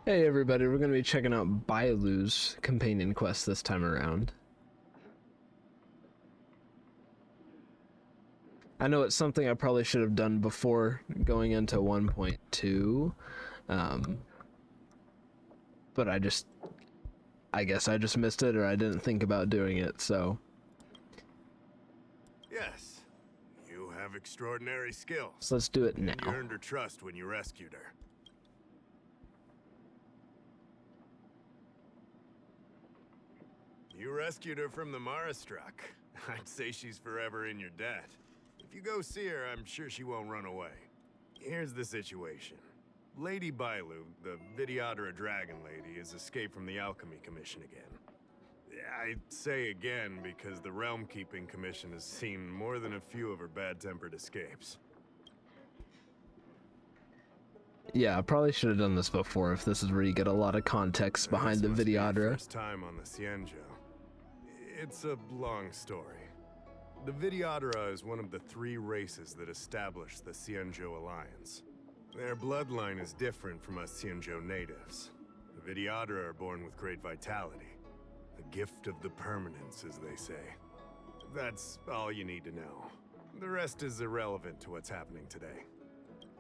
Hey everybody, we're going to be checking out Bailu's Companion quest this time around. I know it's something I probably should have done before going into 1.2, but I guess I just missed it or I didn't think about doing it, so. Yes, you have extraordinary skills. So let's do it now. You earned her trust when you rescued her. You rescued her from the Marastruck. I'd say she's forever in your debt. If you go see her, I'm sure she won't run away. Here's the situation. Lady Bailu, the Videodora Dragon Lady, has escaped from the Alchemy Commission again. I say again because the Realm Keeping Commission has seen more than a few of her bad-tempered escapes. Yeah, I probably should have done this before if this is where you get a lot of context behind the Videodora. First time on the Cienjo. It's a long story. The Videodora is one of the 3 races that established the Cienjo Alliance. Their bloodline is different from us Cienjo natives. The Videodora are born with great vitality. The gift of the permanence, as they say. That's all you need to know. The rest is irrelevant to what's happening today.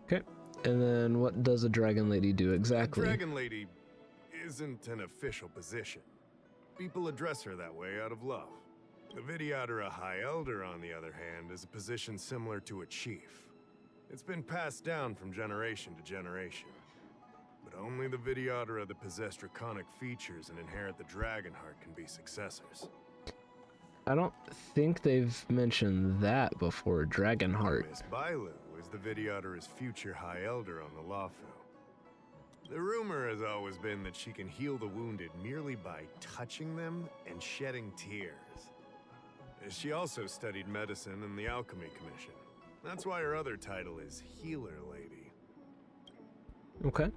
Okay, and then what does a Dragon Lady do exactly? The Dragon Lady isn't an official position. People address her that way out of love. The Videodora High Elder, on the other hand, is a position similar to a chief. It's been passed down from generation to generation. But only the Videodora that possess draconic features and inherit the Dragon Heart can be successors. I don't think they've mentioned that before, Dragon Heart. Miss Bailu is the Videodora's future High Elder on the Lawfu. The rumor has always been that she can heal the wounded merely by touching them and shedding tears. She also studied medicine in the Alchemy Commission. That's why her other title is Healer Lady. Okay,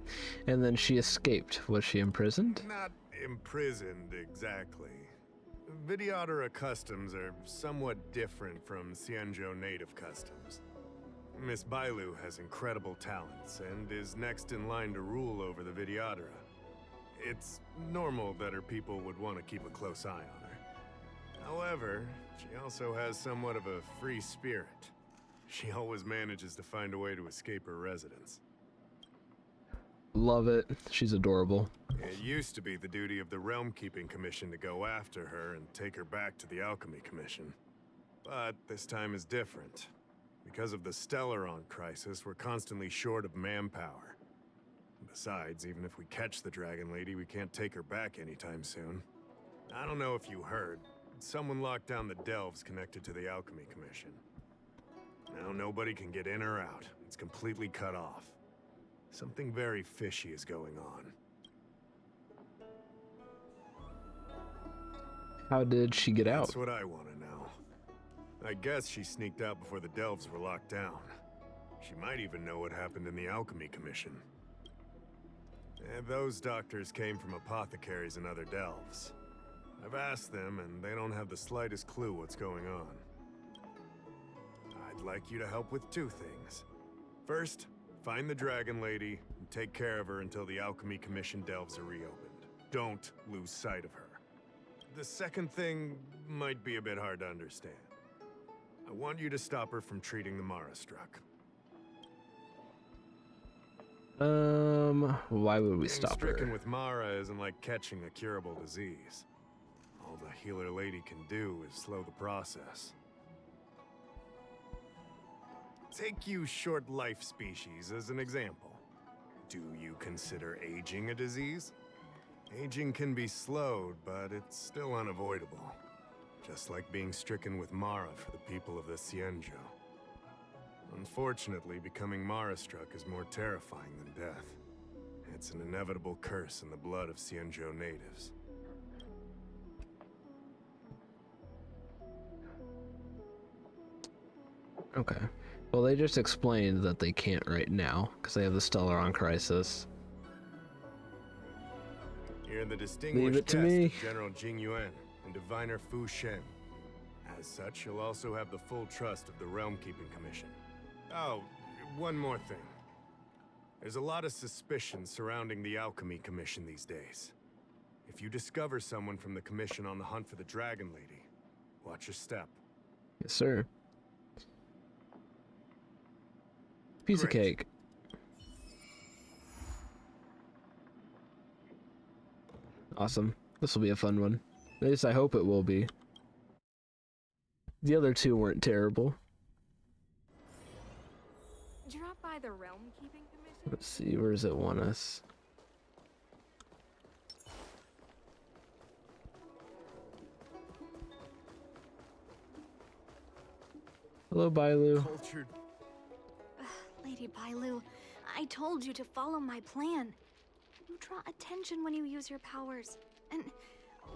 and then she escaped. Was she imprisoned? Not imprisoned, exactly. Videodora customs are somewhat different from Cienjo native customs. Miss Bailu has incredible talents and is next in line to rule over the Videodora. It's normal that her people would want to keep a close eye on her. However, she also has somewhat of a free spirit. She always manages to find a way to escape her residence. Love it. She's adorable. It used to be the duty of the Realm Keeping Commission to go after her and take her back to the Alchemy Commission. But this time is different. Because of the Stellaron crisis, we're constantly short of manpower. Besides, even if we catch the Dragon Lady, we can't take her back anytime soon. I don't know if you heard, someone locked down the delves connected to the Alchemy Commission. Now nobody can get in or out. It's completely cut off. Something very fishy is going on. How did she get out? That's what I want to know. I guess she sneaked out before the delves were locked down. She might even know what happened in the Alchemy Commission. And those doctors came from apothecaries and other delves. I've asked them, and they don't have the slightest clue what's going on. I'd like you to help with 2 things. First, find the Dragon Lady and take care of her until the Alchemy Commission delves are reopened. Don't lose sight of her. The second thing might be a bit hard to understand. I want you to stop her from treating the Marastruck. Why would we Being stop stricken her? with Mara isn't like catching a curable disease. All the Healer Lady can do is slow the process. Take you short life species as an example. Do you consider aging a disease? Aging can be slowed, but it's still unavoidable. Just like being stricken with Mara for the people of the Cienjo. Unfortunately, becoming Mara-struck is more terrifying than death. It's an inevitable curse in the blood of Cienjo natives. Okay. Well, they just explained that they can't right now, because they have the Stellaron crisis. You're the Leave distinguished it to guest me. of General Jing Yuan and Diviner Fu Shen. As such, you'll also have the full trust of the Realm Keeping Commission. Oh, one more thing. There's a lot of suspicion surrounding the Alchemy Commission these days. If you discover someone from the Commission on the hunt for the Dragon Lady, watch your step. Yes, sir. Piece of Great. cake. Awesome. This will be a fun one. At least I hope it will be. The other two weren't terrible. Drop by the Realm Keeping Commission? Let's see, where does it want us? Hello, Bailu. Cultured. Lady Bailu, I told you to follow my plan. You draw attention when you use your powers, and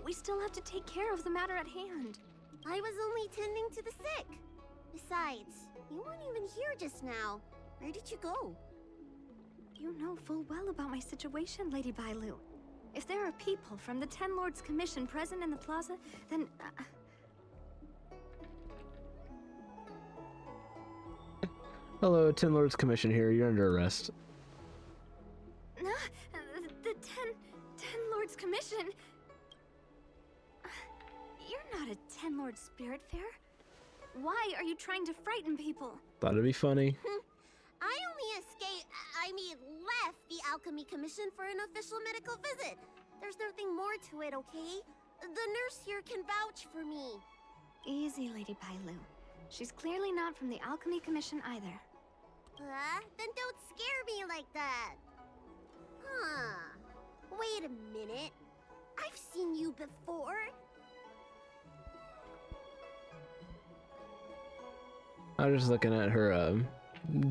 we still have to take care of the matter at hand. I was only tending to the sick. Besides, you weren't even here just now. Where did you go? You know full well about my situation, Lady Bailu. If there are people from the Ten Lords Commission present in the plaza, then... Hello, Ten Lords Commission here. You're under arrest. The Ten Lords Commission? You're not a Ten Lords Spirit Fair. Why are you trying to frighten people? Thought it'd be funny. I only left the Alchemy Commission for an official medical visit. There's nothing more to it, okay? The nurse here can vouch for me. Easy, Lady Bailu. She's clearly not from the Alchemy Commission either. Then don't scare me like that. Huh. Wait a minute. I've seen you before. I was just looking at her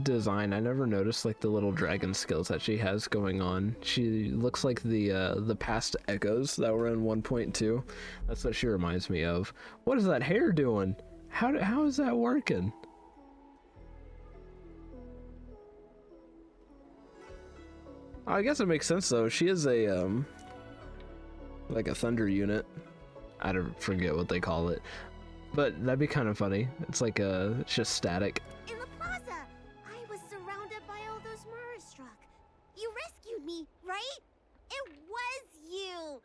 design. I never noticed like the little dragon skills that she has going on. She looks like the past echoes that were in 1.2. That's what she reminds me of. What is that hair doing? How is that working? I guess it makes sense though. She is a like a thunder unit. I don't forget what they call it, but that'd be kind of funny. It's like it's just static. In the plaza, I was surrounded by all those Mara struck. You rescued me, right? It was you.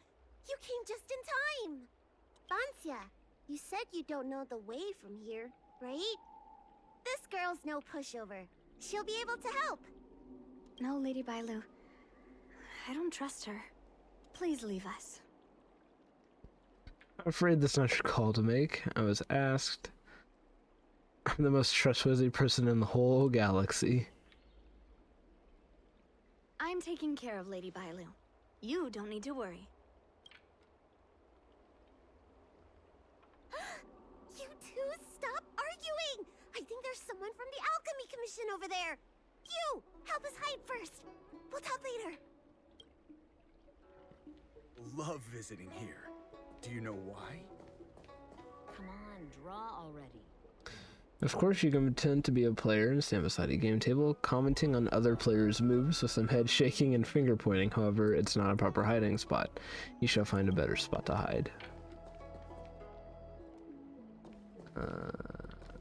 You came just in time. Bancia, you said you don't know the way from here, right? This girl's no pushover. She'll be able to help. No, Lady Bailu. I don't trust her. Please leave us. I'm afraid that's not your call to make. I was asked. I'm the most trustworthy person in the whole galaxy. I'm taking care of Lady Bailu. You don't need to worry. You two, stop arguing! I think there's someone from the Alchemy Commission over there. You, help us hide first. We'll talk later. Love visiting here. Do you know why? Come on, draw already. Of course, you can pretend to be a player and stand beside a game table, commenting on other players' moves with some head shaking and finger pointing. However, it's not a proper hiding spot. You shall find a better spot to hide.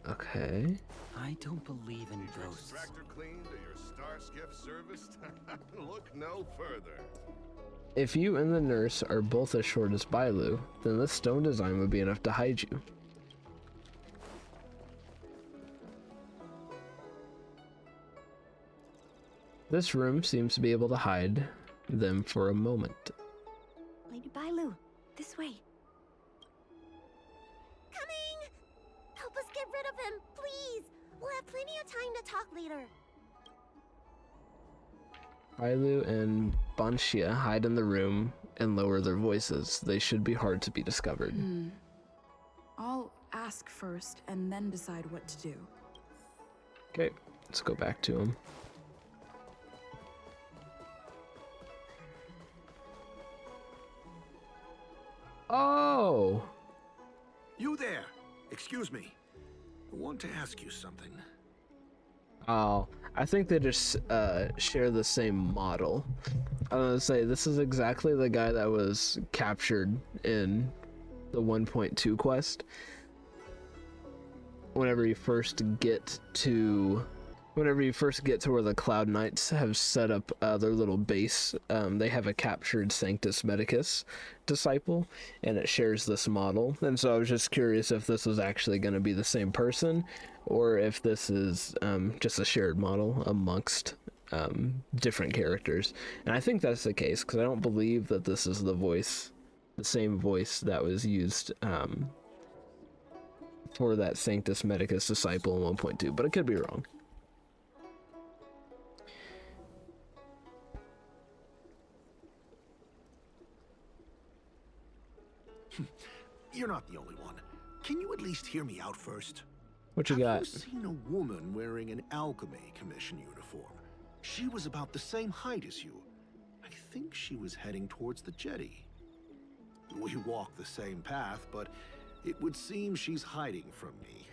Okay. I don't believe in ghosts. Tractor cleaned or your star skiff serviced? Look no further. If you and the nurse are both as short as Bailu, then this stone design would be enough to hide you. This room seems to be able to hide them for a moment. Lady Bailu, this way. Coming! Help us get rid of him, please! We'll have plenty of time to talk later. Bailu and Banshia hide in the room and lower their voices. They should be hard to be discovered. I'll ask first and then decide what to do. Okay, let's go back to him. Oh! You there! Excuse me. I want to ask you something. Oh, I think they just share the same model. I was gonna say, this is exactly the guy that was captured in the 1.2 quest. Whenever you first get to Whenever you first get to where the Cloud Knights have set up their little base, they have a captured Sanctus Medicus disciple, and it shares this model. And so I was just curious if this was actually going to be the same person, or if this is just a shared model amongst different characters. And I think that's the case, because I don't believe that this is the same voice that was used for that Sanctus Medicus disciple in 1.2, but I could be wrong. You're not the only one. Can you at least hear me out first? What you Have got? you seen a woman wearing an Alchemy Commission uniform? She was about the same height as you. I think she was heading towards the jetty. We walk the same path, but it would seem she's hiding from me.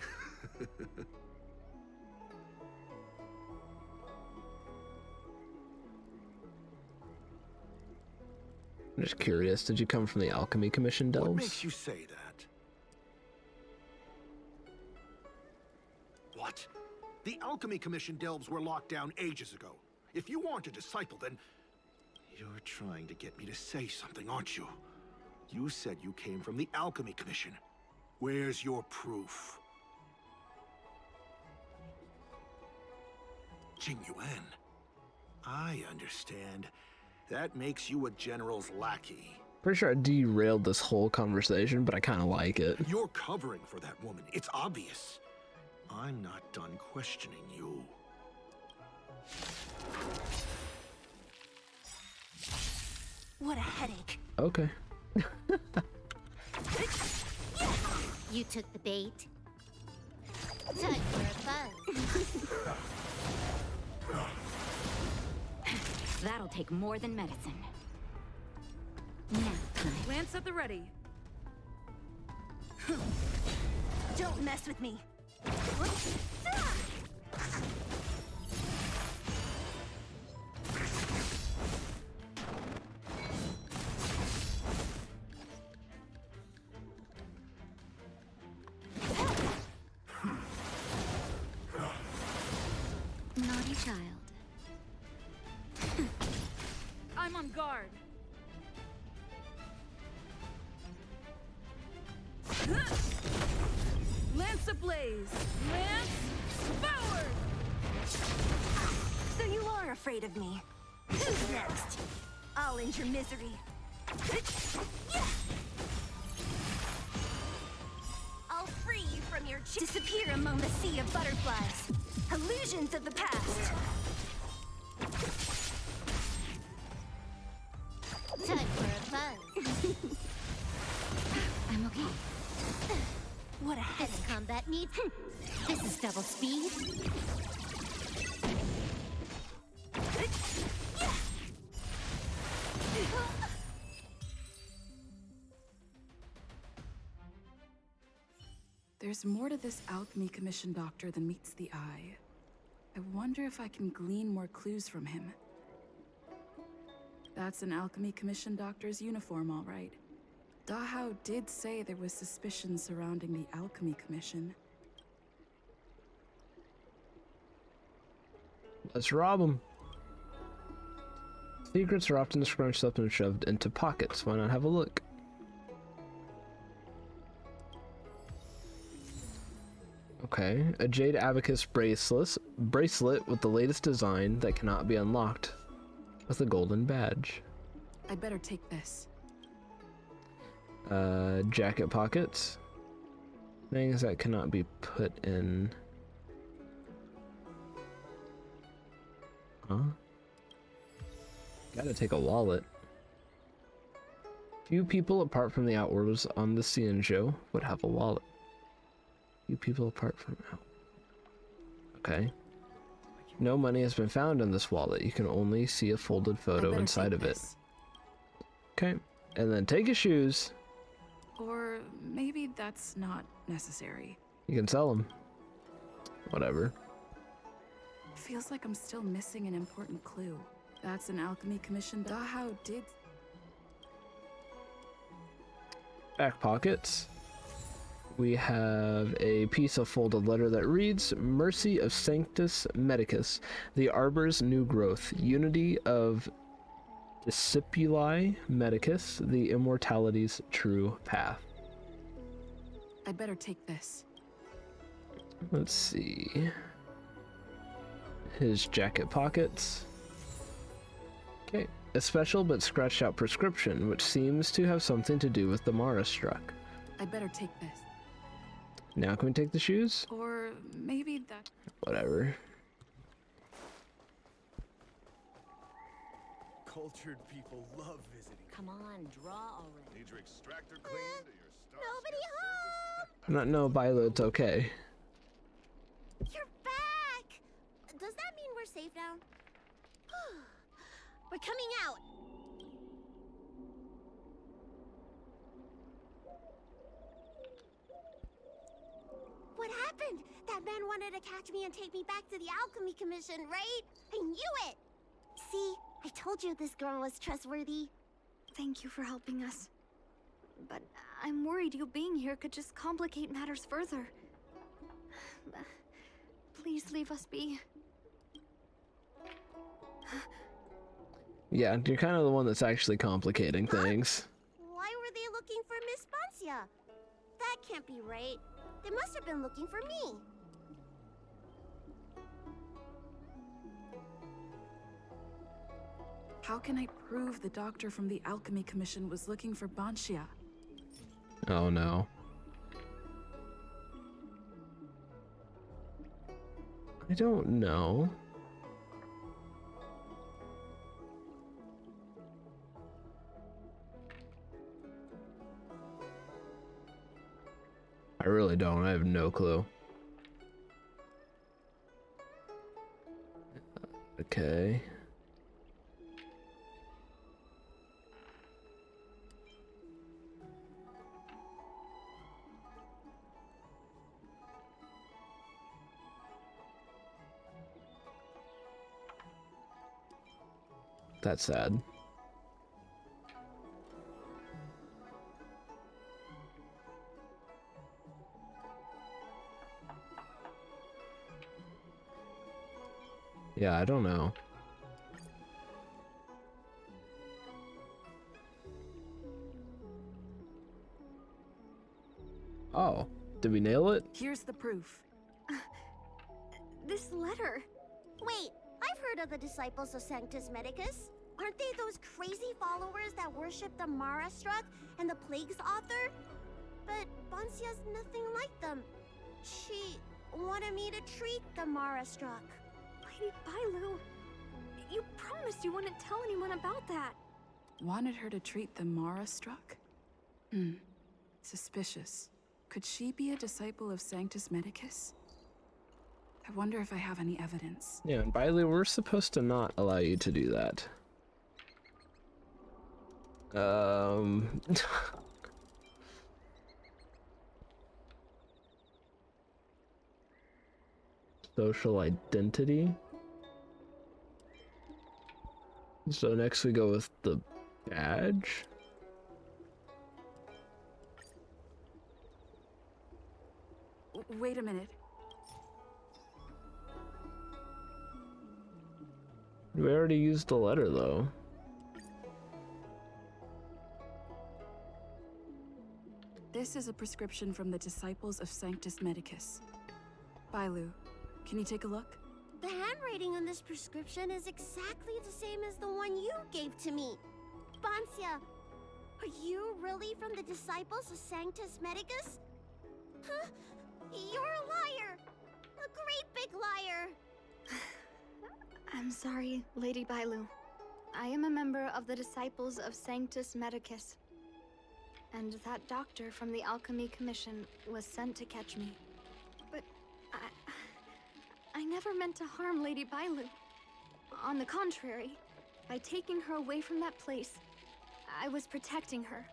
I'm just curious, did you come from the Alchemy Commission delves? What makes you say that? What? The Alchemy Commission delves were locked down ages ago. If you aren't a disciple, then... You're trying to get me to say something, aren't you? You said you came from the Alchemy Commission. Where's your proof? Jingyuan. I understand. That makes you a general's lackey. Pretty sure I derailed this whole conversation, but I kind of like it. You're covering for that woman. It's obvious. I'm not done questioning you. What a headache. Okay. You took the bait. Time for a buzz. That'll take more than medicine. Nap time. Lance at the ready. Don't mess with me. Naughty child. I'm on guard. Lance ablaze! Lance forward! So you are afraid of me. Who's next? I'll end your misery. I'll free you from your disappear among the sea of butterflies. Illusions of the past. Time for a buzz. I'm okay. What a headache. This combat needs. This is double speed. There's more to this Alchemy Commission doctor than meets the eye. I wonder if I can glean more clues from him. That's an Alchemy Commission doctor's uniform, all right. Dahao did say there was suspicion surrounding the Alchemy Commission. Let's rob them. Secrets are often scrunched up and shoved into pockets. Why not have a look? Okay, a jade abacus bracelet with the latest design that cannot be unlocked with a golden badge. I'd better take this. Jacket pockets. Things that cannot be put in. Huh? Gotta take a wallet. Few people apart from the Outworlders on the Cianzhou would have a wallet. Few people apart from out. Okay. No money has been found in this wallet. You can only see a folded photo inside of it. Okay. And then take your shoes. Or maybe that's not necessary. You can sell them. Whatever. Feels like I'm still missing an important clue. That's an Alchemy Commission. Dahao did. Back pockets. we have a piece of folded letter that reads, Mercy of Sanctus Medicus, the Arbor's new growth, unity of Discipuli Medicus, the immortality's true path. I'd better take this. Let's see. His jacket pockets. Okay. A special but scratched out prescription, which seems to have something to do with the Mara struck. I'd better take this. Now can we take the shoes? Or maybe that... Whatever. Cultured people love visiting. Come on, draw already. Need your extractor cleaned or your star Nobody skip home! No, Bailu, it's okay. You're back! Does that mean we're safe now? We're coming out! What happened? That man wanted to catch me and take me back to the Alchemy Commission, right? I knew it! See, I told you this girl was trustworthy. Thank you for helping us. But I'm worried you being here could just complicate matters further. Please leave us be. Yeah, you're kind of the one that's actually complicating things. Why were they looking for Miss Bancia? That can't be right. They must have been looking for me. How can I prove the doctor from the Alchemy Commission was looking for Bancia? Oh no. I don't know. I really don't. I have no clue. Okay. That's sad. Yeah, I don't know. Oh, did we nail it? Here's the proof. This letter. Wait, I've heard of the disciples of Sanctus Medicus. Aren't they those crazy followers that worship the Mara struck and the plague's author? But Bancia's nothing like them. She wanted me to treat the Mara struck. Lady Bailu, you promised you wouldn't tell anyone about that. Wanted her to treat the Mara struck? Suspicious. Could she be a disciple of Sanctus Medicus? I wonder if I have any evidence. Yeah, and Bailu, we're supposed to not allow you to do that. Social identity. So next we go with the badge. Wait a minute. We already used the letter though. This is a prescription from the disciples of Sanctus Medicus. Bailu, can you take a look? The handwriting on this prescription is exactly the same as the one you gave to me. Bancia, are you really from the disciples of Sanctus Medicus? Huh? You're a liar! A great big liar! I'm sorry, Lady Bailu. I am a member of the Disciples of Sanctus Medicus. And that doctor from the Alchemy Commission was sent to catch me. But I never meant to harm Lady Bailu. On the contrary, by taking her away from that place, I was protecting her.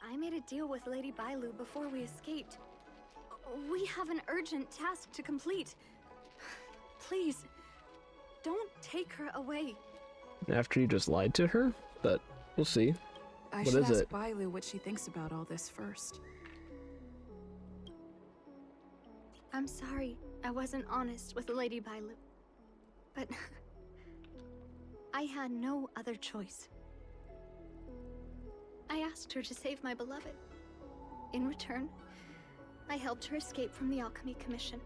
I made a deal with Lady Bailu before we escaped. We have an urgent task to complete. Please, don't take her away. After you just lied to her? But we'll see. I What should is ask it? Bailu what she thinks about all this first. I'm sorry I wasn't honest with Lady Bailu. But I had no other choice. I asked her to save my beloved. In return, I helped her escape from the Alchemy Commission.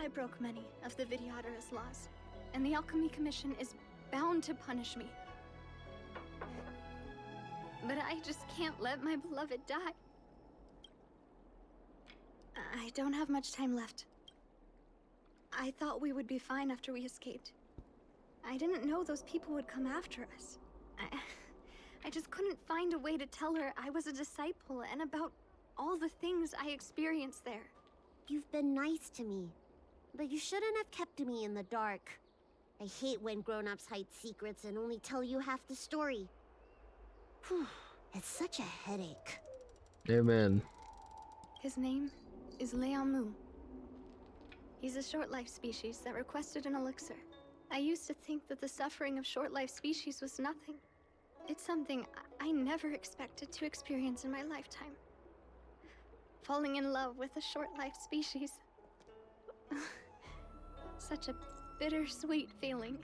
I broke many of the Videodorus laws, and the Alchemy Commission is bound to punish me. But I just can't let my beloved die. I don't have much time left. I thought we would be fine after we escaped. I didn't know those people would come after us. I just couldn't find a way to tell her I was a disciple and about all the things I experienced there. You've been nice to me, but you shouldn't have kept me in the dark. I hate when grown-ups hide secrets and only tell you half the story. Whew, it's such a headache. Amen. His name is Leamu. He's a short-life species that requested an elixir. I used to think that the suffering of short-life species was nothing. It's something I never expected to experience in my lifetime. Falling in love with a short-life species. Such a bittersweet feeling.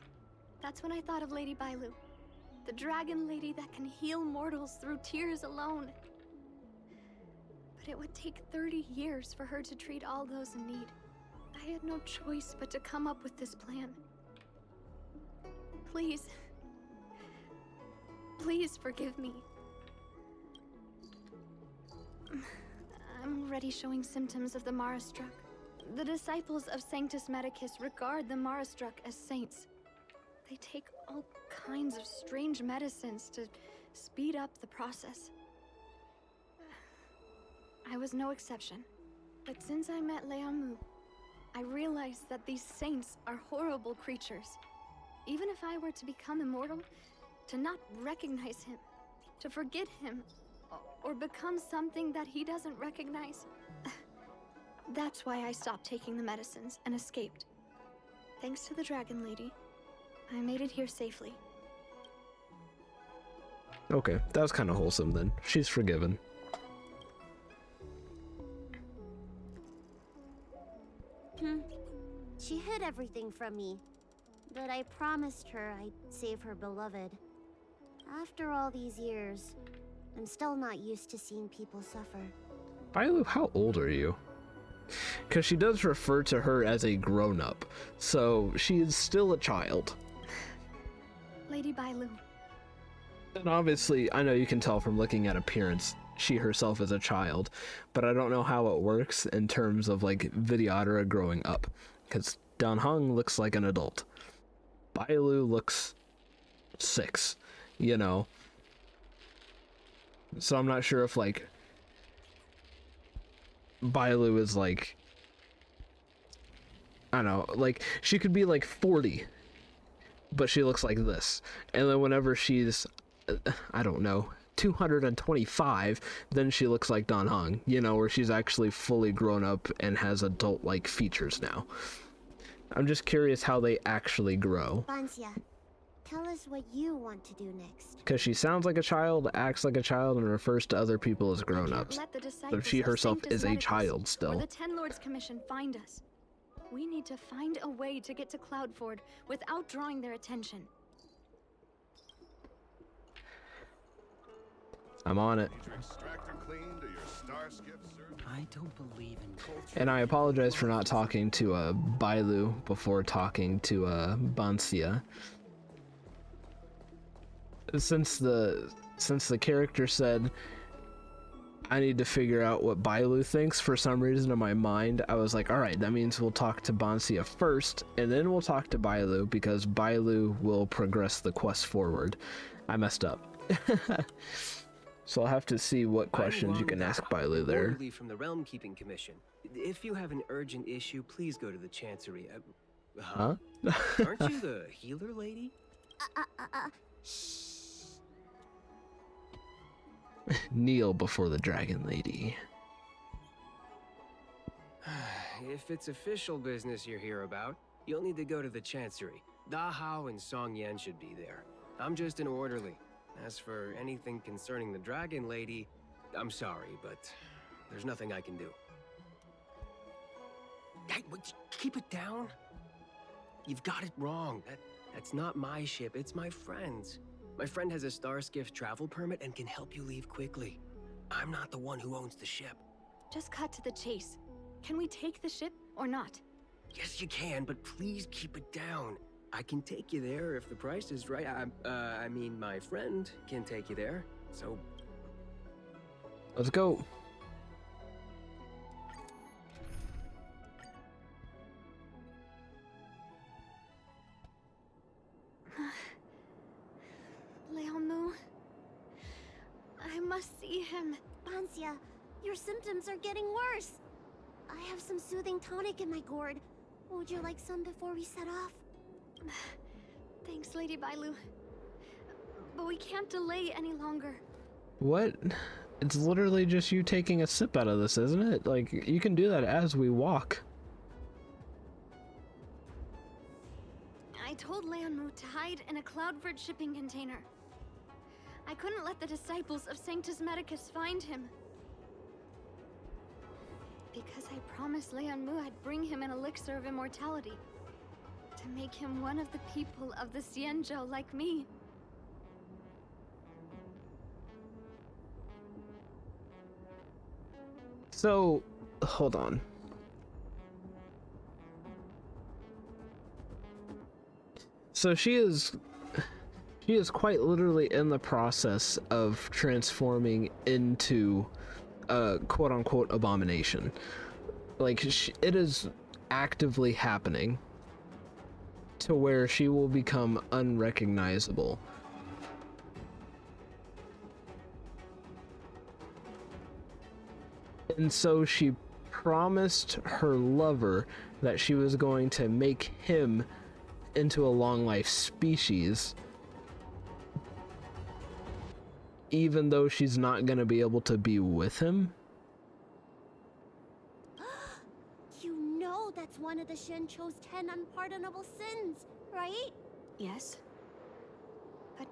That's when I thought of Lady Bailu, the dragon lady that can heal mortals through tears alone. But it would take 30 years for her to treat all those in need. I had no choice but to come up with this plan. Please. Please forgive me. I'm already showing symptoms of the Marastruck. The disciples of Sanctus Medicus regard the Marastruck as saints. They take all kinds of strange medicines to speed up the process. I was no exception. But since I met Leamu, I realized that these saints are horrible creatures. Even if I were to become immortal, to not recognize him, to forget him, or become something that he doesn't recognize. That's why I stopped taking the medicines and escaped. Thanks to the Dragon Lady, I made it here safely. Okay, that was kind of wholesome then. She's forgiven. She hid everything from me, but I promised her I'd save her beloved. After all these years, I'm still not used to seeing people suffer. Bailu, how old are you? Because she does refer to her as a grown-up, so she is still a child. Lady Bailu. And obviously, I know you can tell from looking at appearance, she herself is a child, but I don't know how it works in terms of like Videodora growing up, because Dan Heng looks like an adult. Bailu looks 6, you know. So I'm not sure if like Bailu is like, I don't know, like she could be like 40, but she looks like this. And then whenever she's, I don't know, 225, then she looks like Dan Heng, you know, where she's actually fully grown up and has adult-like features now. I'm just curious how they actually grow. Bancia, tell us what you want to do next. Because she sounds like a child, acts like a child, and refers to other people as grown-ups. But she herself is a child still. Or the Ten Lords Commission find us. We need to find a way to get to Cloudford without drawing their attention. I'm on it. I don't believe in culture. And I apologize for not talking to Bailu before talking to Bancia. Since the character said I need to figure out what Bailu thinks, for some reason in my mind I was like, alright, that means we'll talk to Bancia first and then we'll talk to Bailu, because Bailu will progress the quest forward. I messed up. So I'll have to see what questions you can ask Bailu there. Orderly from the Realm Keeping Commission. If you have an urgent issue, please go to the Chancery. Huh? Aren't you the healer lady? Shh. Kneel before the Dragon Lady. If it's official business you're here about, you'll need to go to the Chancery. Da Hao and Song Yan should be there. I'm just an orderly. As for anything concerning the Dragon Lady, I'm sorry, but there's nothing I can do. Hey, keep it down. You've got it wrong. That's not my ship, it's my friend's. My friend has a Starskiff travel permit and can help you leave quickly. I'm not the one who owns the ship. Just cut to the chase. Can we take the ship or not? Yes, you can, but please keep it down. I can take you there if the price is right. I mean, my friend can take you there, so... Let's go. Leomu. I must see him. Bansia, your symptoms are getting worse. I have some soothing tonic in my gourd. Would you like some before we set off? Thanks, Lady Bailu. But we can't delay any longer. What? It's literally just you taking a sip out of this, isn't it? Like, you can do that as we walk. I told Leonmu to hide in a Cloudford shipping container. I couldn't let the disciples of Sanctus Medicus find him. Because I promised Leonmu I'd bring him an elixir of immortality. To make him one of the people of the Xianzhou like me. So, hold on. So she is quite literally in the process of transforming into a quote-unquote abomination. Like, it is actively happening to where she will become unrecognizable. And so she promised her lover that she was going to make him into a long life species, even though she's not going to be able to be with him. You know that's one of the Shincho's 10 unpardonable sins, right? Yes. But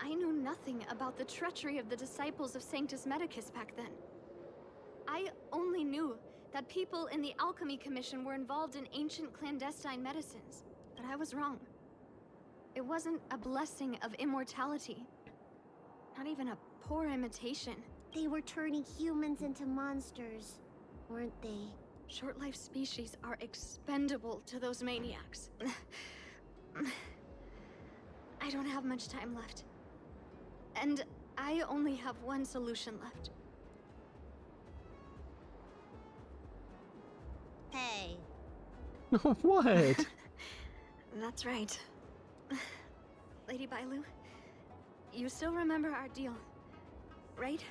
I knew nothing about the treachery of the disciples of Sanctus Medicus back then. I only knew that people in the Alchemy Commission were involved in ancient clandestine medicines, but I was wrong. It wasn't a blessing of immortality. Not even a poor imitation. They were turning humans into monsters, weren't they? Short-life species are expendable to those maniacs. I don't have much time left. And I only have one solution left. Hey. What? That's right. Lady Bailu, you still remember our deal, right?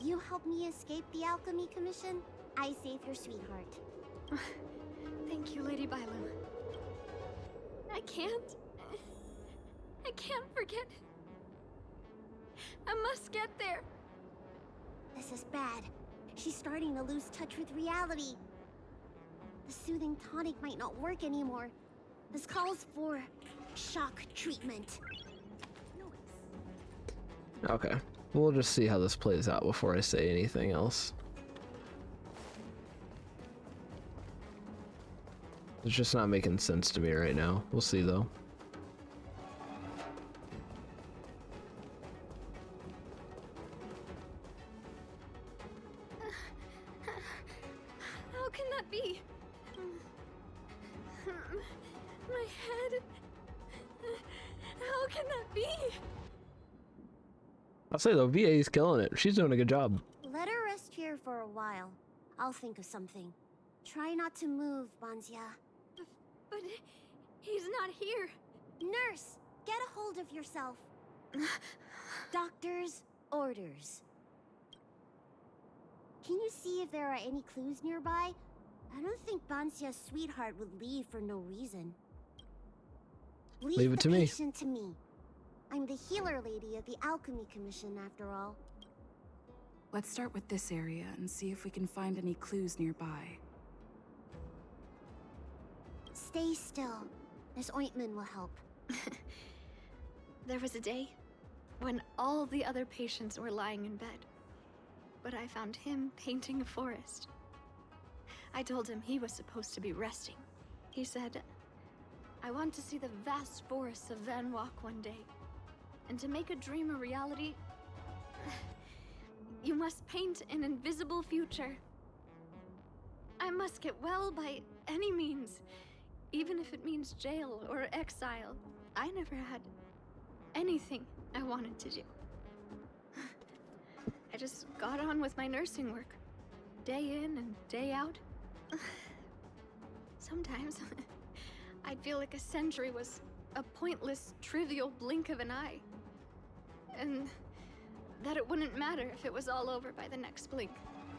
You helped me escape the Alchemy Commission, I save your sweetheart. Thank you, Lady Bailu. I can't forget. I must get there. This is bad. She's starting to lose touch with reality. The soothing tonic might not work anymore. This calls for shock treatment. Okay. We'll just see how this plays out before I say anything else. It's just not making sense to me right now. We'll see though. How can that be? My head. How can that be? I'll say though, VA's killing it. She's doing a good job. Let her rest here for a while. I'll think of something. Try not to move, Bansia. But he's not here. Nurse, get a hold of yourself. Doctor's orders. Can you see if there are any clues nearby? I don't think Bansia's sweetheart would leave for no reason. Leave it to me. Patient to me. I'm the healer lady of the Alchemy Commission, after all. Let's start with this area and see if we can find any clues nearby. Stay still. This ointment will help. There was a day when all the other patients were lying in bed. but I found him painting a forest. I told him he was supposed to be resting. He said, I want to see the vast forests of Van Walk one day. And to make a dream a reality, you must paint an invisible future. I must get well by any means, even if it means jail or exile. I never had anything I wanted to do. I just got on with my nursing work, day in and day out. Sometimes, I'd feel like a century was a pointless, trivial blink of an eye. And that it wouldn't matter if it was all over by the next blink.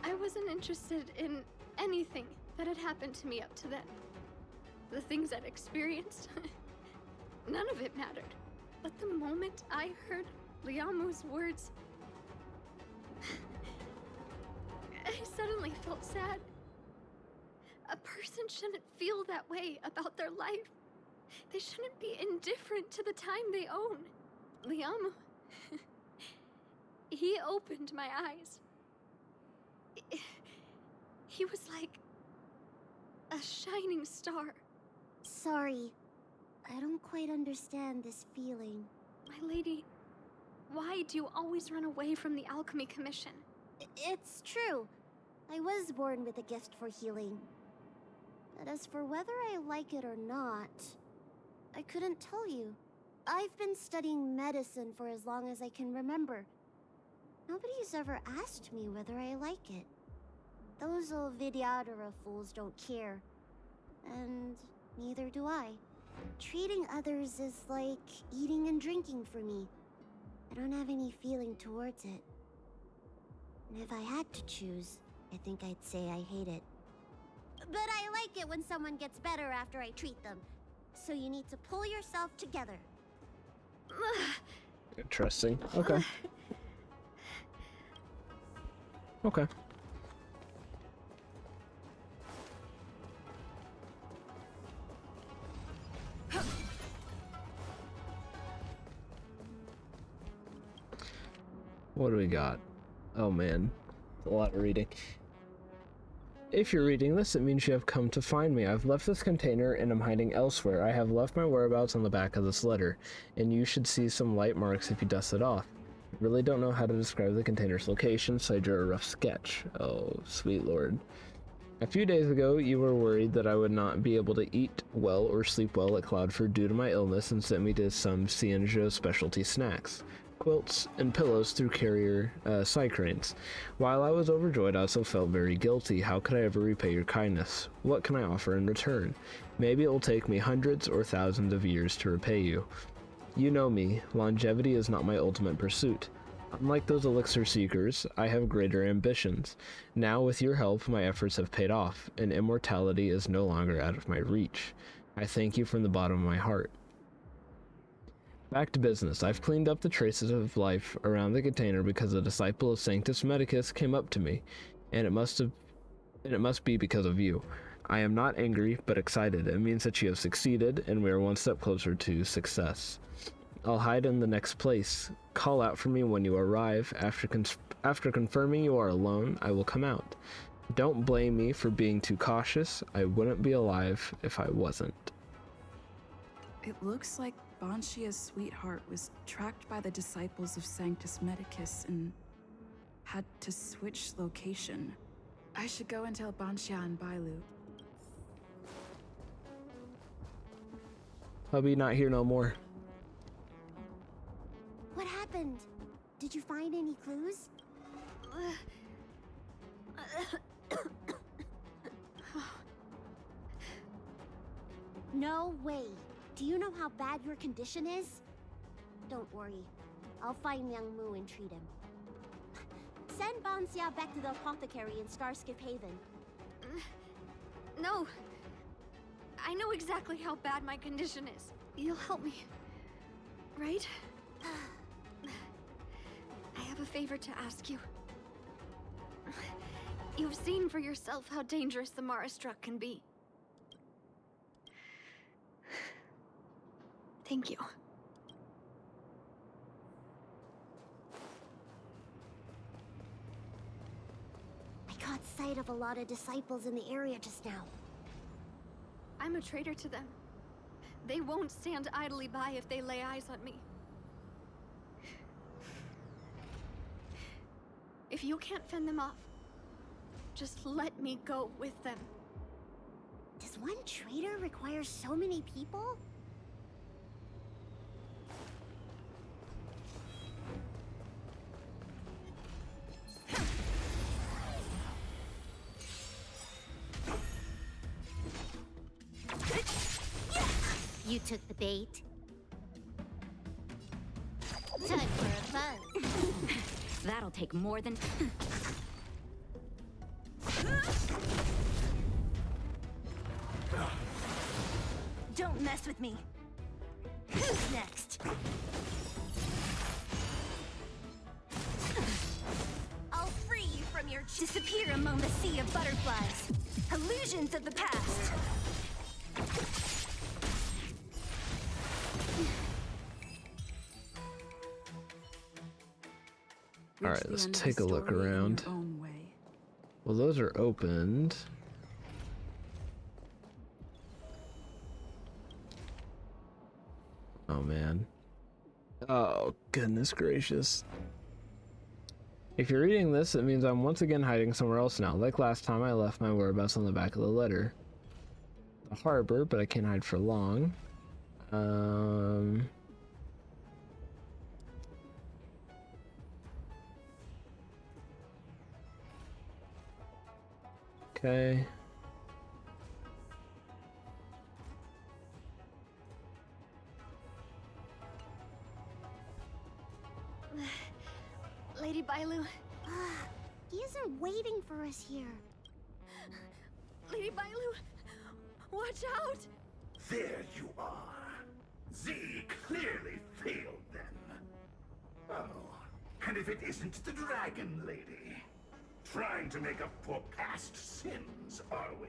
I wasn't interested in anything that had happened to me up to then. The things I'd experienced, none of it mattered. But the moment I heard Liamu's words, I suddenly felt sad. A person shouldn't feel that way about their life. They shouldn't be indifferent to the time they own. Liamu, he opened my eyes. He was like a shining star. Sorry, I don't quite understand this feeling. My lady, why do you always run away from the Alchemy Commission? It's true. I was born with a gift for healing. But as for whether I like it or not, I couldn't tell you. I've been studying medicine for as long as I can remember. Nobody's ever asked me whether I like it. Those old Vidyadhara fools don't care. And neither do I. Treating others is like eating and drinking for me. I don't have any feeling towards it. And if I had to choose, I think I'd say I hate it. But I like it when someone gets better after I treat them. So you need to pull yourself together. Interesting. Okay. Okay. What do we got? Oh man, a lot of reading. If you're reading this, it means you have come to find me. I've left this container and I'm hiding elsewhere. I have left my whereabouts on the back of this letter, and you should see some light marks if you dust it off. I really don't know how to describe the container's location, so I drew a rough sketch. Oh, sweet lord. A few days ago, you were worried that I would not be able to eat well or sleep well at Cloudford due to my illness and sent me to some Cienjo specialty snacks. Quilts and pillows through carrier cranes. While I was overjoyed, I also felt very guilty. How could I ever repay your kindness? What can I offer in return? Maybe it will take me hundreds or thousands of years to repay you. You know me, longevity is not my ultimate pursuit. Unlike those elixir seekers, I have greater ambitions. Now, with your help, my efforts have paid off, and immortality is no longer out of my reach. I thank you from the bottom of my heart. Back to business. I've cleaned up the traces of life around the container because a disciple of Sanctus Medicus came up to me, and it must be because of you. I am not angry, but excited. It means that you have succeeded, and we are one step closer to success. I'll hide in the next place. Call out for me when you arrive. After confirming you are alone, I will come out. Don't blame me for being too cautious. I wouldn't be alive if I wasn't. It looks like Banshia's sweetheart was tracked by the disciples of Sanctus Medicus and had to switch location. I should go and tell Banshia and Bailu. Hubby not here no more. What happened? Did you find any clues? No way. Do you know how bad your condition is? Don't worry. I'll find Young Mu and treat him. Send Banxia back to the apothecary in Starskiff Haven. No. I know exactly how bad my condition is. You'll help me, right? I have a favor to ask you. You've seen for yourself how dangerous the Marastruck can be. Thank you. sight of a lot of disciples in the area just now. I'm a traitor to them. They won't stand idly by if they lay eyes on me. If you can't fend them off, just let me go with them. Does one traitor require so many people? You took the bait. Time for a buzz. That'll take more than... Don't mess with me. Who's next? I'll free you from your... Disappear among the sea of butterflies. Illusions of the past. All right, let's take a look around. Well, those are opened. Oh man. Oh goodness gracious. If you're reading this, it means I'm once again hiding somewhere else now. Like last time, I left my whereabouts on the back of the letter. The harbor, but I can't hide for long. Okay. Lady Bailu. He isn't waiting for us here. Lady Bailu, watch out! There you are. Z clearly failed then. Oh, and if it isn't the Dragon Lady, trying to make up for past sins, are we?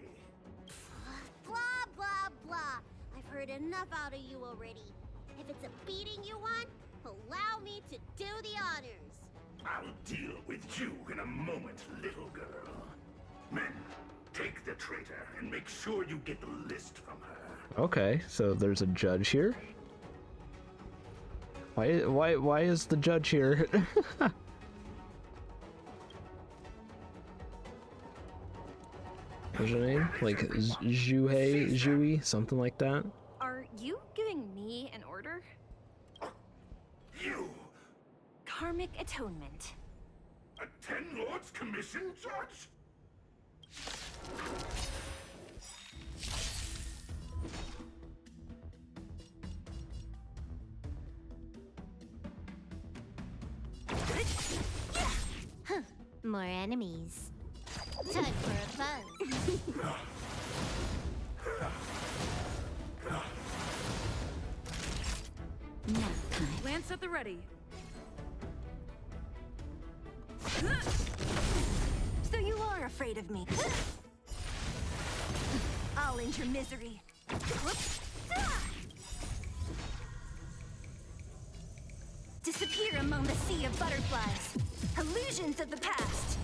Blah, blah, blah. I've heard enough out of you already. If it's a beating you want, allow me to do the honors. I'll deal with you in a moment, little girl. Men, take the traitor and make sure you get the list from her. Okay, so there's a judge here. Why is the judge here? What's your name? Like Jui, something like that? Are you giving me an order? You! Karmic atonement. A Ten Lords Commission judge? More enemies. Time for a buzz. Lance at the ready. So you are afraid of me. I'll end your misery. Disappear among the sea of butterflies. Illusions of the past.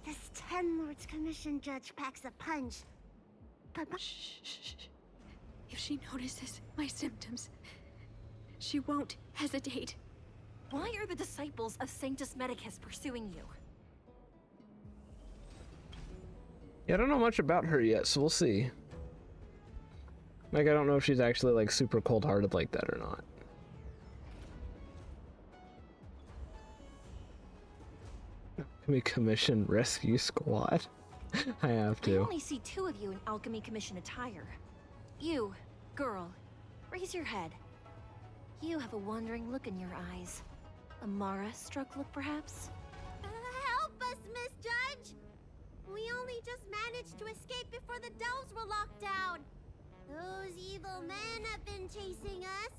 This Ten Lords Commission judge packs a punch. But Shh. If she notices my symptoms, she won't hesitate. Why are the disciples of Sanctus Medicus pursuing you? Yeah, I don't know much about her yet, so we'll see. Like, I don't know if she's actually, like, super cold-hearted like that or not. Can we commission rescue squad? I have I to. only see 2 of you in Alchemy Commission attire. You, girl, raise your head. You have a wandering look in your eyes. A Mara-struck look, perhaps? help us, Miss Judge! We only just managed to escape before the delves were locked down. Those evil men have been chasing us.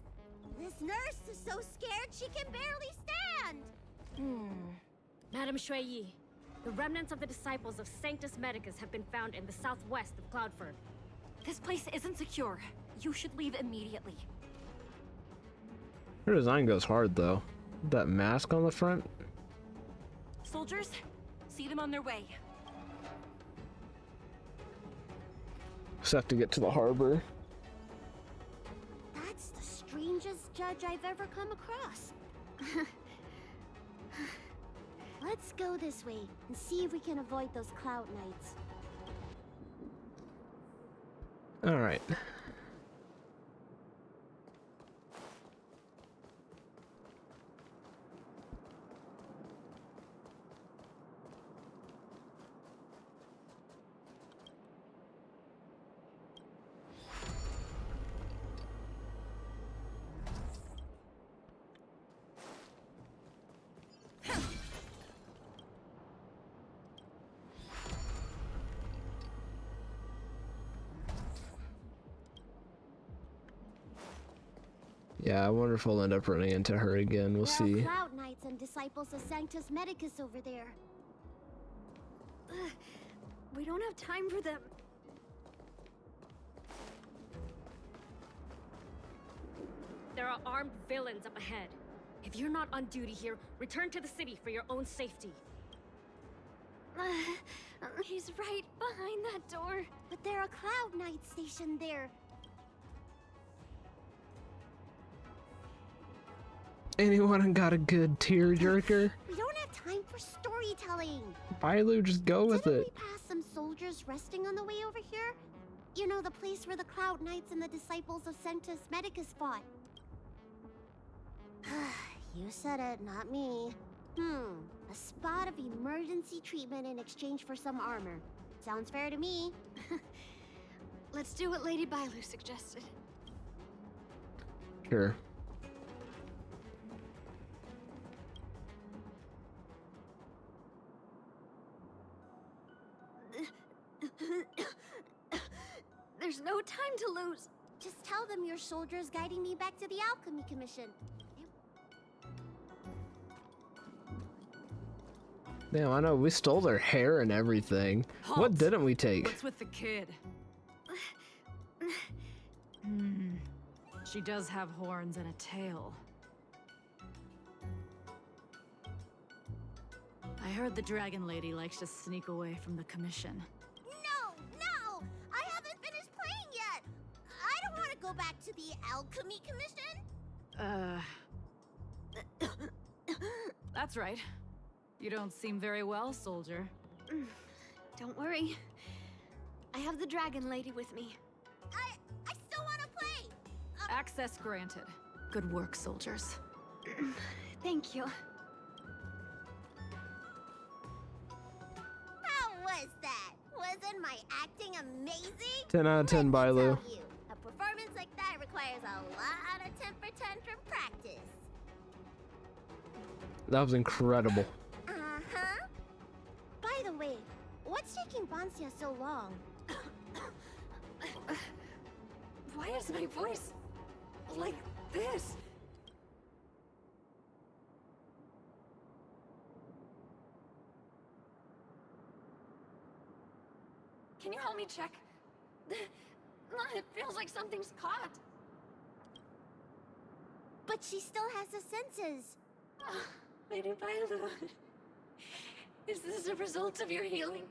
This nurse is so scared she can barely stand. Madame Shuiyi, The remnants of the disciples of Sanctus Medicus have been found in the southwest of Cloudford. This place isn't secure. You should leave immediately. Her design goes hard though. That mask on the front. Soldiers, see them on their way. Just have to get to the harbor. That's the strangest judge I've ever come across. Let's go this way and see if we can avoid those cloud knights. All right. Yeah, I wonder if we'll end up running into her again. We'll see. There are cloud knights and disciples of Sanctus Medicus over there. We don't have time for them. There are armed villains up ahead. If you're not on duty here, return to the city for your own safety. He's right behind that door. But there are cloud knights stationed there. Anyone got a good tearjerker? We don't have time for storytelling. Bailu, just go with Didn't it. we pass some soldiers resting on the way over here? You know, the place where the Cloud Knights and the disciples of Sanctus Medicus fought. You said it, not me. A spot of emergency treatment in exchange for some armor. Sounds fair to me. Let's do what Lady Bailu suggested. Sure. There's no time to lose. Just tell them your soldiers guiding me back to the Alchemy Commission. Damn, I know, we stole their hair and everything. Halt. What didn't we take? What's with the kid? She does have horns and a tail. I heard the Dragon Lady likes to sneak away from the commission. No! I haven't finished playing yet! I don't want to go back to the Alchemy Commission! That's right. You don't seem very well, soldier. Don't worry. I have the Dragon Lady with me. I still want to play! Access granted. Good work, soldiers. Thank you. How was that? Wasn't my acting amazing? 10 out of 10, Bailu. Tell you, a performance like that requires a lot of temper tantrum practice. That was incredible. Uh-huh. By the way, what's taking Bansia so long? Why is my voice like this? Can you help me check? It feels like something's caught. But she still has the senses. Lady Bailu, is this a result of your healing?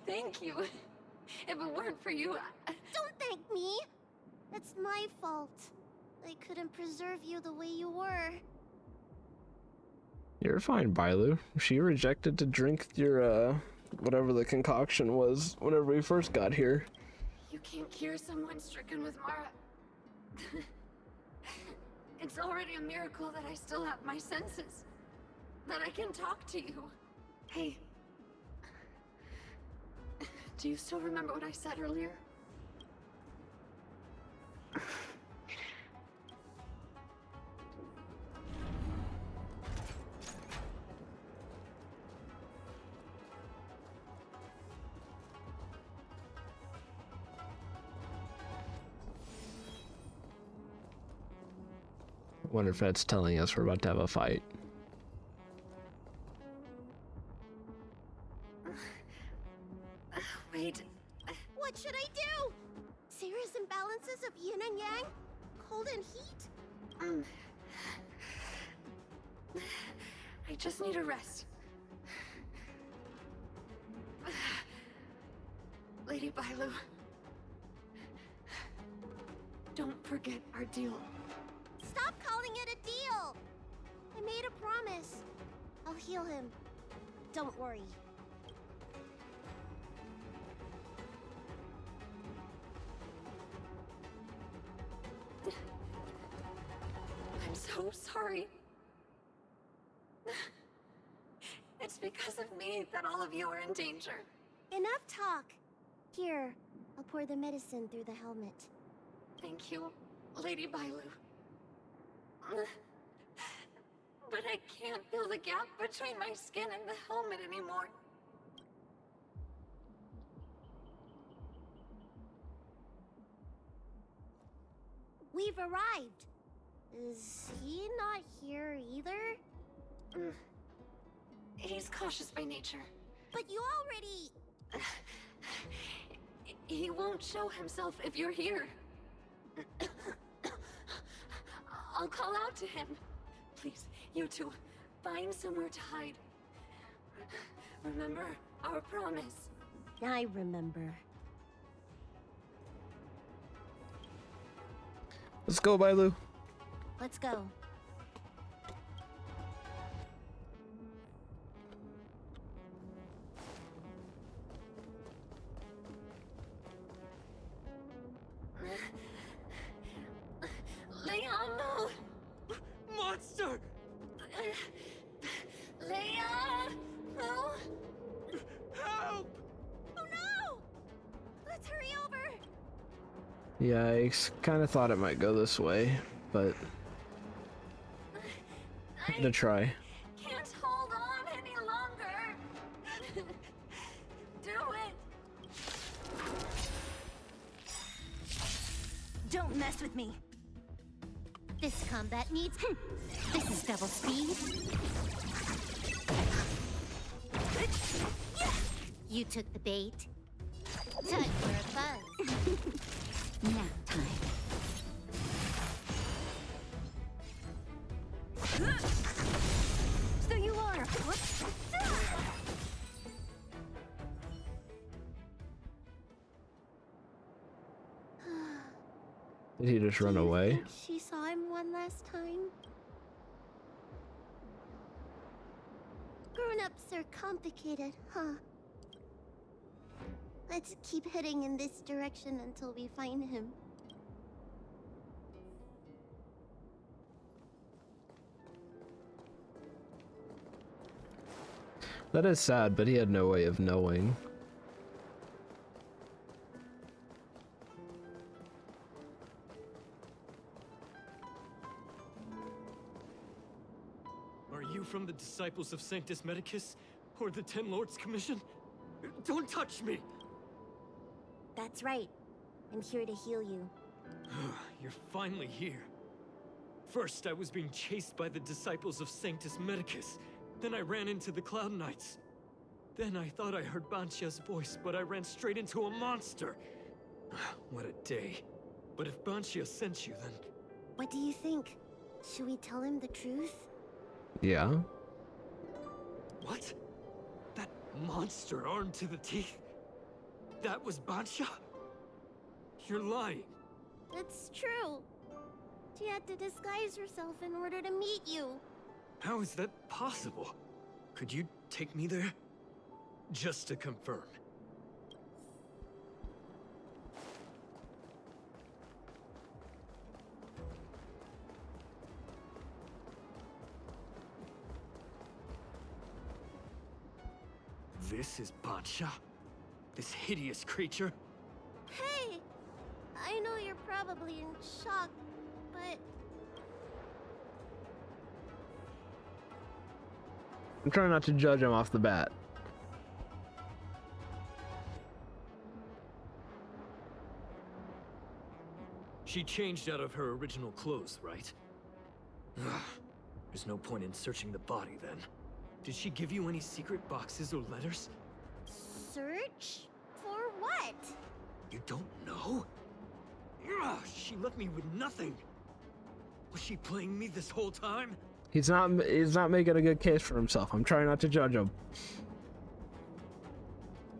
Thank you. If it weren't for you, Don't thank me. It's my fault. I couldn't preserve you the way you were. You're fine, Bailu. She rejected to drink your, whatever the concoction was whenever we first got here. You can't cure someone stricken with Mara. It's already a miracle that I still have my senses. That I can talk to you. Hey. Do you still remember what I said earlier? Wonder if that's telling us we're about to have a fight. Wait. What should I do? Serious imbalances of yin and yang? Cold and heat? I just need a rest. Lady Bailu. Don't forget our deal. Stop calling it a deal! I made a promise. I'll heal him. Don't worry. I'm so sorry. It's because of me that all of you are in danger. Enough talk. Here, I'll pour the medicine through the helmet. Thank you, Lady Bailu. But I can't feel the gap between my skin and the helmet anymore. We've arrived. Is he not here either? He's cautious by nature. But you already... He won't show himself if you're here. I'll call out to him. Please, you two, find somewhere to hide. Remember our promise. I remember. Let's go, Bailu. Let's go. Leon, no! Monster! Leon, no! Help! Oh no! Let's hurry over! Yeah, I kind of thought it might go this way, but I'm gonna try. Can't hold on any longer. Do it. Don't mess with me. This combat needs... This is double speed. You took the bait. Time for a buzz. Nap time. So you are... What? Did he just run away? Think she saw him one last time? Grown-ups are complicated, huh? Let's keep heading in this direction until we find him. That is sad, but he had no way of knowing. Are you from the Disciples of Sanctus Medicus? Or the Ten Lords Commission? Don't touch me! That's right. I'm here to heal you. You're finally here. First, I was being chased by the Disciples of Sanctus Medicus. Then I ran into the Cloud Knights. Then I thought I heard Banchia's voice, but I ran straight into a monster. What a day. But if Banchia sent you, then... What do you think? Should we tell him the truth? Yeah. What? That monster armed to the teeth? That was Banchia? You're lying. It's true. She had to disguise herself in order to meet you. How is that possible? Could you take me there? Just to confirm. This is Banchia? This hideous creature? Hey! I know you're probably in shock, but... I'm trying not to judge him off the bat. She changed out of her original clothes, right? Ugh. There's no point in searching the body then. Did she give you any secret boxes or letters? Search? For What? You don't know? Ugh, she left me with nothing. Was she playing me this whole time? He's not making a good case for himself. I'm trying not to judge him.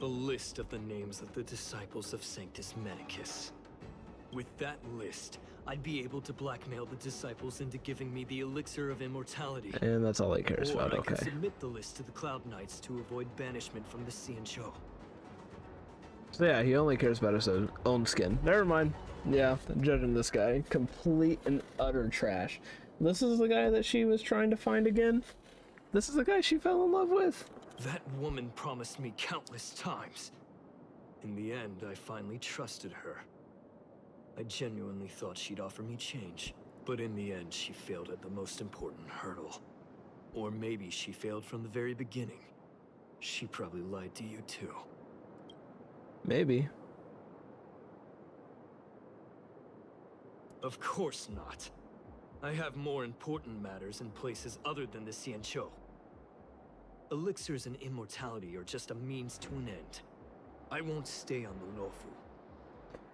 A list of the names of the disciples of Sanctus Medicus. With that list, I'd be able to blackmail the disciples into giving me the elixir of immortality. And that's all he cares about, I could okay. submit the list to the Cloud Knights to avoid banishment from the Cian-Cho. So yeah, he only cares about his own skin. Never mind. Yeah, I'm judging this guy. Complete and utter trash. This is the guy that she was trying to find again? This is the guy she fell in love with? That woman promised me countless times. In the end, I finally trusted her. I genuinely thought she'd offer me change, but in the end, she failed at the most important hurdle. Or maybe she failed from the very beginning. She probably lied to you too. Maybe. Of course not. I have more important matters in places other than the Cian-Cho. Elixirs and immortality are just a means to an end. I won't stay on the Luofu.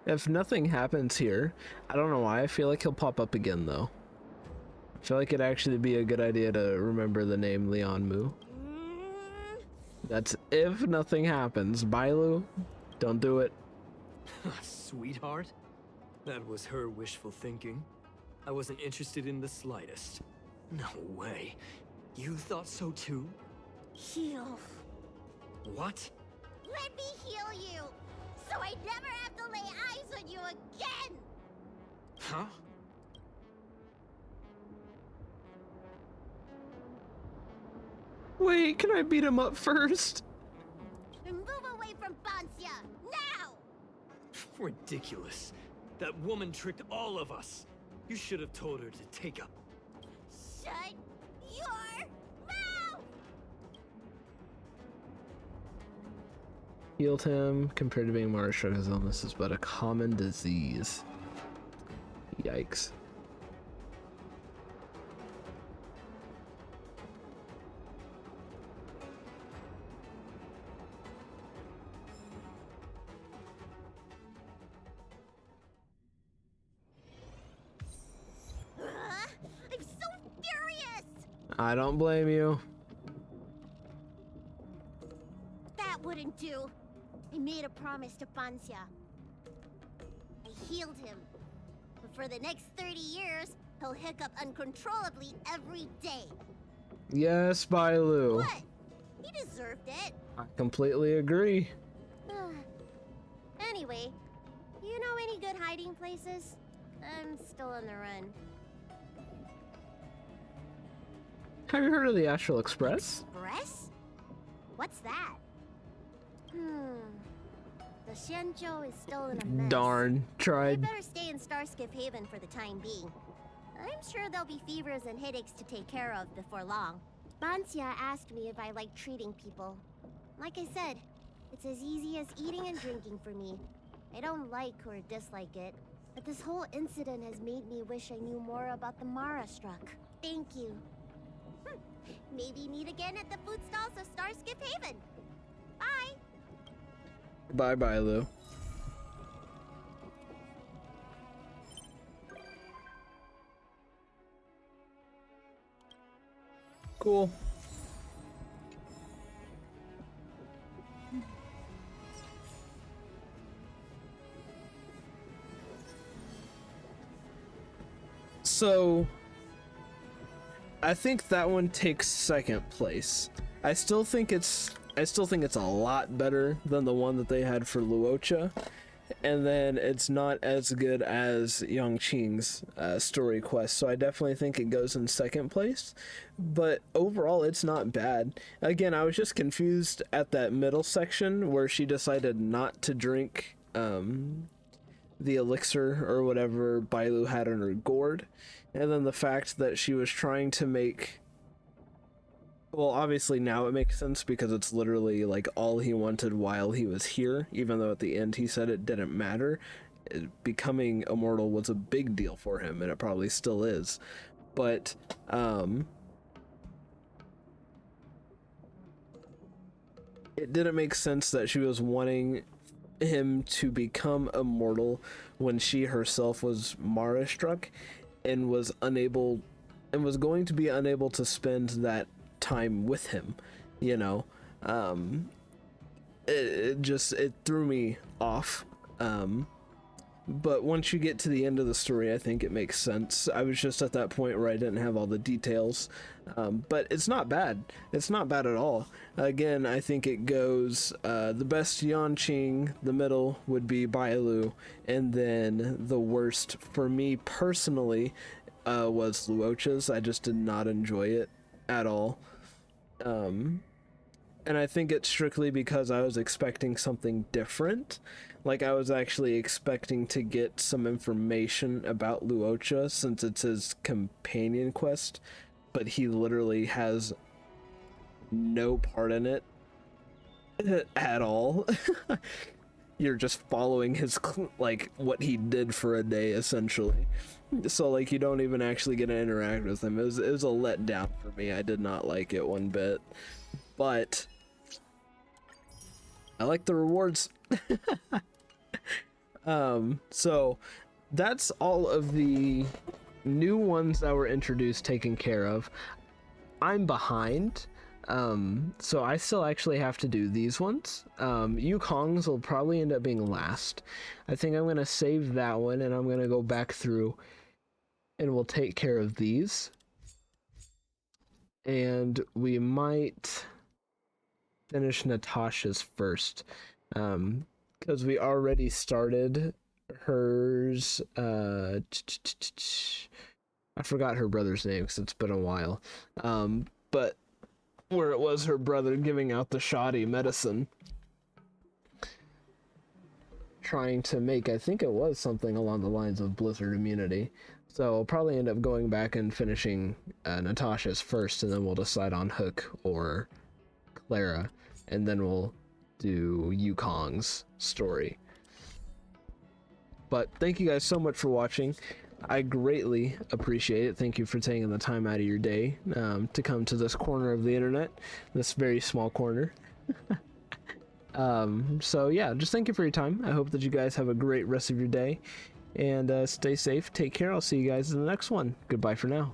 If nothing happens here, I don't know why, I feel like he'll pop up again though. I feel like it'd actually be a good idea to remember the name Leon Mu. That's if nothing happens. Bailu, don't do it. Sweetheart? That was her wishful thinking. I wasn't interested in the slightest. No way. You thought so too? Heal. What? Let me heal you, so I never have to lay eyes on you again! Huh? Wait, can I beat him up first? Move away from Bancia, now! Ridiculous. That woman tricked all of us. You should have told her to take up. Shut your mouth! Healed him. Compared to being martyred, his illness is but a common disease. Yikes. I'm so furious! I don't blame you. That wouldn't do. I made a promise to Bancia. I healed him. But for the next 30 years, he'll hiccup uncontrollably every day. Yes, Bailu. What? He deserved it. I completely agree. Anyway, you know any good hiding places? I'm still on the run. Have you heard of the Astral Express? Express? What's that? The Cian-Cho is still in a mess. Darn, tried. They better stay in Starskiff Haven for the time being. I'm sure there'll be fevers and headaches to take care of before long. Bancia asked me if I like treating people. Like I said, it's as easy as eating and drinking for me. I don't like or dislike it, but this whole incident has made me wish I knew more about the Mara struck. Thank you. Maybe meet again at the food stalls of Starskiff Haven. Bye! Bye, Bailu. Cool. So I think that one takes second place. I still think it's a lot better than the one that they had for Luocha, and then it's not as good as Yangqing's story quest, so I definitely think it goes in second place, but overall it's not bad. Again, I was just confused at that middle section where she decided not to drink the elixir or whatever Bailu had in her gourd, and then the fact that she was trying to make, well, obviously now it makes sense because it's literally like all he wanted while he was here, even though at the end he said it didn't matter. Becoming immortal was a big deal for him, and it probably still is, but it didn't make sense that she was wanting him to become immortal when she herself was Mara struck and was going to be unable to spend that time with him, you know. It threw me off. But once you get to the end of the story, I think it makes sense. I was just at that point where I didn't have all the details. But it's not bad. It's not bad at all. Again, I think it goes, the best Yanqing, the middle would be Bailu, and then the worst for me personally was Luocha's. I just did not enjoy it at all. And I think it's strictly because I was expecting something different. Like, I was actually expecting to get some information about Luocha since it's his companion quest, but he literally has no part in it at all. You're just following his, like, what he did for a day, essentially. So, like, you don't even actually get to interact with him. It was a letdown for me. I did not like it one bit. But I like the rewards. So that's all of the new ones that were introduced taken care of. I'm behind, so I still actually have to do these ones. Yukong's will probably end up being last. I think I'm gonna save that one and I'm gonna go back through and we'll take care of these. And we might finish Natasha's first, because we already started hers. I forgot her brother's name because it's been a while, but where it was her brother giving out the shoddy medicine, trying to make, I think it was something along the lines of blizzard immunity. So I'll probably end up going back and finishing Natasha's first, and then we'll decide on Hook or Clara, and then we'll do Yukong's story. But thank you guys so much for watching. I greatly appreciate it. Thank you for taking the time out of your day to come to this corner of the internet, this very small corner. So yeah, just thank you for your time. I hope that you guys have a great rest of your day, and stay safe, take care. I'll see you guys in the next one. Goodbye for now.